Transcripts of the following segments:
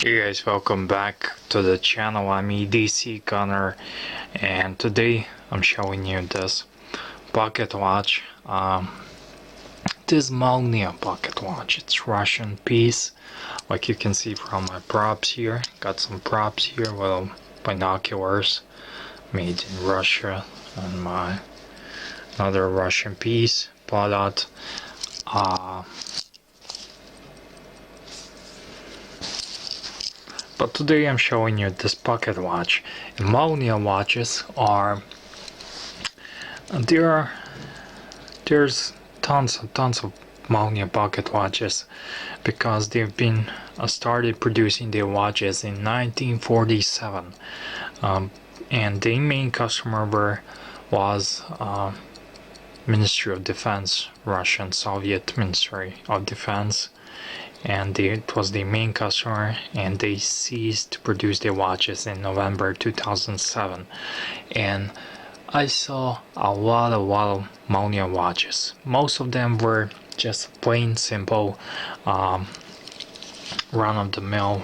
Hey guys, welcome back to the channel. I'm edcgunner, and today I'm showing you this pocket watch. This Molnija pocket watch. It's Russian piece, like you can see from my props here. Got some props here, well, binoculars made in Russia, and my another Russian piece, product. But today I'm showing you this pocket watch. And Molnija watches are there's tons of Molnija pocket watches because they've been started producing their watches in 1947, and the main customer was Ministry of Defense, Russian Soviet Ministry of Defense, and it was the main customer, and they ceased to produce their watches in November 2007. And I saw a lot of Molnija watches. Most of them were just plain simple run-of-the-mill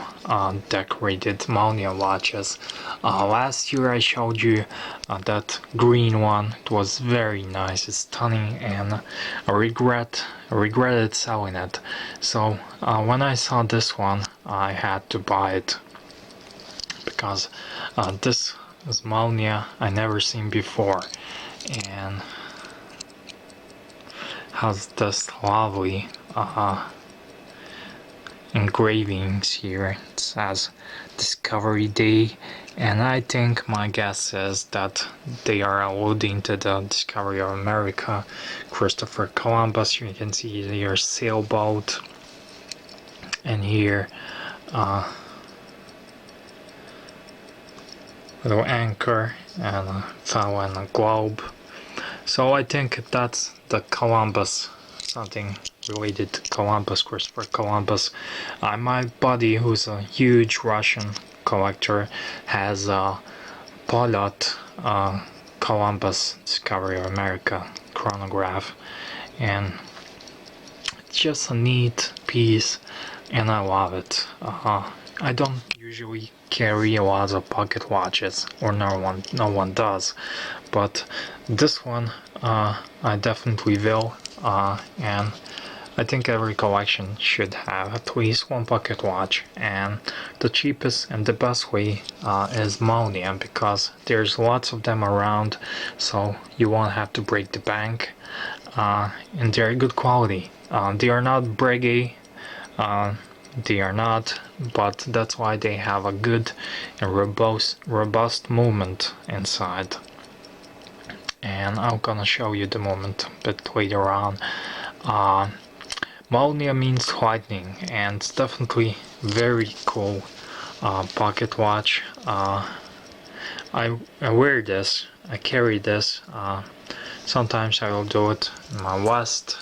decorated Molnija watches. Last year I showed you that green one. It was very nice, it's stunning, and I regretted selling it. So when I saw this one, I had to buy it because this is Molnija I never seen before, and has this lovely engravings here. It says Discovery Day, and I think my guess is that they are alluding to the discovery of America, Christopher Columbus. You can see here sailboat, and here little anchor and a fellow and a globe. So I think that's the Columbus, something related to Columbus, Christopher Columbus. My buddy, who's a huge Russian collector, has a Polot Columbus Discovery of America chronograph, and it's just a neat piece, and I love it. I don't usually carry a lot of pocket watches, or no one does, but this one I definitely will, and I think every collection should have at least one pocket watch, and the cheapest and the best way is Molnija, because there's lots of them around, so you won't have to break the bank, and they're good quality. They are not breguet, they are not, but that's why they have a good and robust movement inside. And I'm gonna show you the movement a bit later on. Molnija means lightning, and it's definitely very cool pocket watch. I wear this, I carry this. Sometimes I will do it in my vest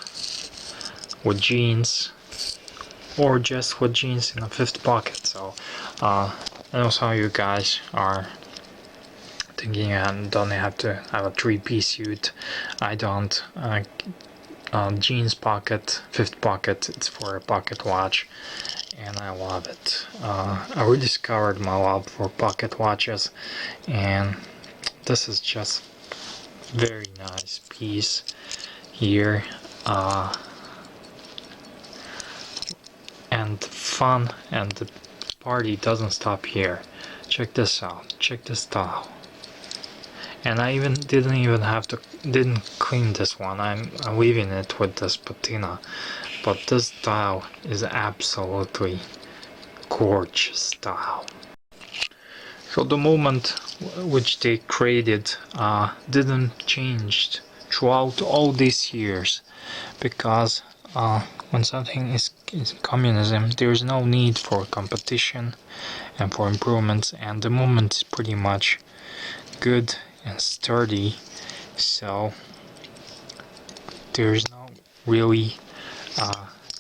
with jeans, or just with jeans in a fifth pocket. So I know some of you guys are thinking I don't have to have a three-piece suit. I don't. Jeans pocket, fifth pocket, it's for a pocket watch, and I love it. I rediscovered my love for pocket watches, and this is just very nice piece here, and fun, and the party doesn't stop here. Check this out, check this style. And I didn't clean this one. I'm leaving it with this patina, but this style is absolutely gorgeous style. So the movement which they created didn't change throughout all these years, because when something is communism, there's no need for competition and for improvements, and the movement is pretty much good and sturdy, so there's no really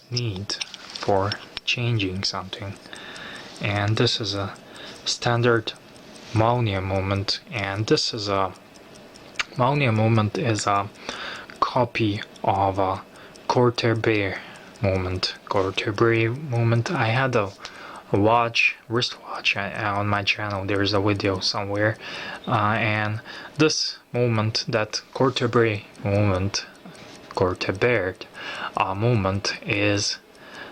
need for changing something. And this is a standard Molnija movement, and this is a Molnija movement is a copy of a Corte movement. I had a wristwatch on my channel. There's a video somewhere, and this movement, that Cortebert movement, is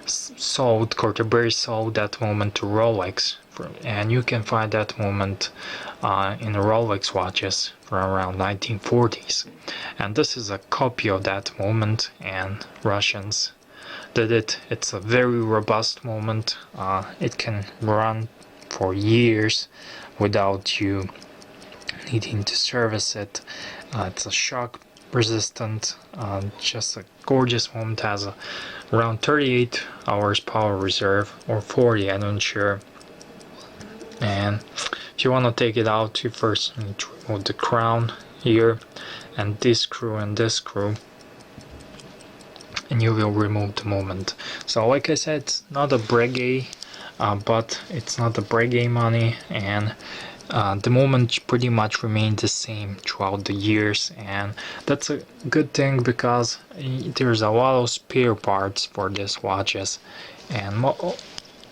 sold. Cortebert sold that movement to Rolex, and you can find that movement in Rolex watches from around 1940s. And this is a copy of that movement, and Russians did it. It's a very robust movement. It can run for years without you needing to service it. It's a shock resistant, just a gorgeous moment. Has around 38 hours power reserve, or 40, I'm not sure. And if you want to take it out, you first need to remove the crown here, and this screw and this screw, and you will remove the moment. So like I said, it's not a Breguet, but it's not the Breguet money, and the moment pretty much remained the same throughout the years, and that's a good thing because there's a lot of spare parts for these watches, and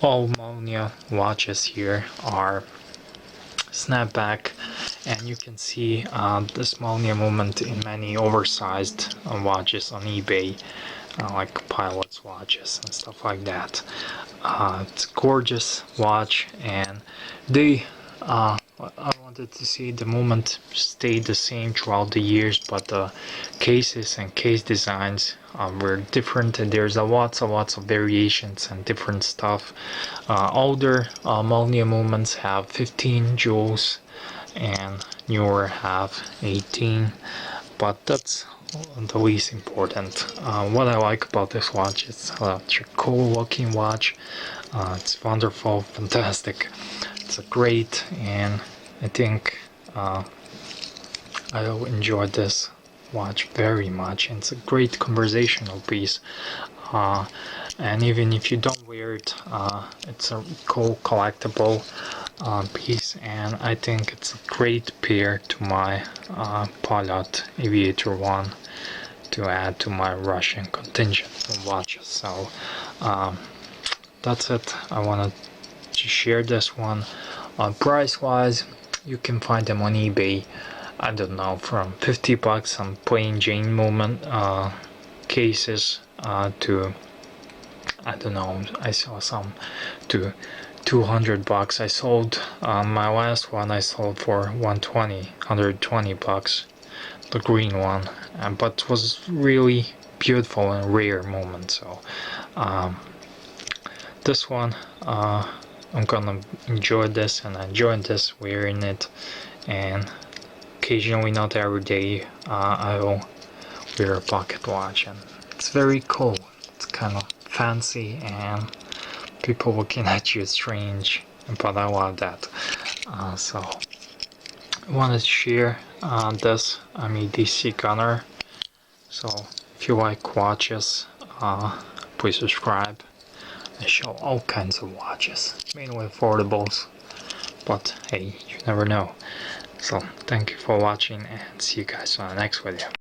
all Molnija watches here are snapback, and you can see this Molnija movement in many oversized watches on eBay, like pilots watches and stuff like that. It's a gorgeous watch, and they I wanted to see the movement stay the same throughout the years, but the cases and case designs were different, and there's lots of variations and different stuff. Older Molnija movements have 15 jewels, and newer have 18, but that's the least important. What I like about this watch is such a cool looking watch. It's wonderful, fantastic. It's a great, and I think I will enjoy this watch very much. And it's a great conversational piece, and even if you don't wear it, it's a cool collectible piece, and I think it's a great pair to my Pilot Aviator 1 to add to my Russian contingent of watches. So that's it. I wanted to share this one. Price wise, you can find them on eBay, I don't know, from 50 bucks on plain Jane movement cases to, I don't know, I saw some to 200 bucks. I sold my last one, I sold for 120 bucks, the green one, but it was really beautiful and rare moment. So this one, I'm gonna enjoy this, and I enjoyed this wearing it, and occasionally, not every day, I will wear a pocket watch, and it's very cool. It's kind of fancy, and people looking at you strange, but I love that. So I wanted to share this. I'm edcgunner. So if you like watches, please subscribe. I show all kinds of watches, mainly affordables, but hey, you never know. So thank you for watching, and see you guys on the next video.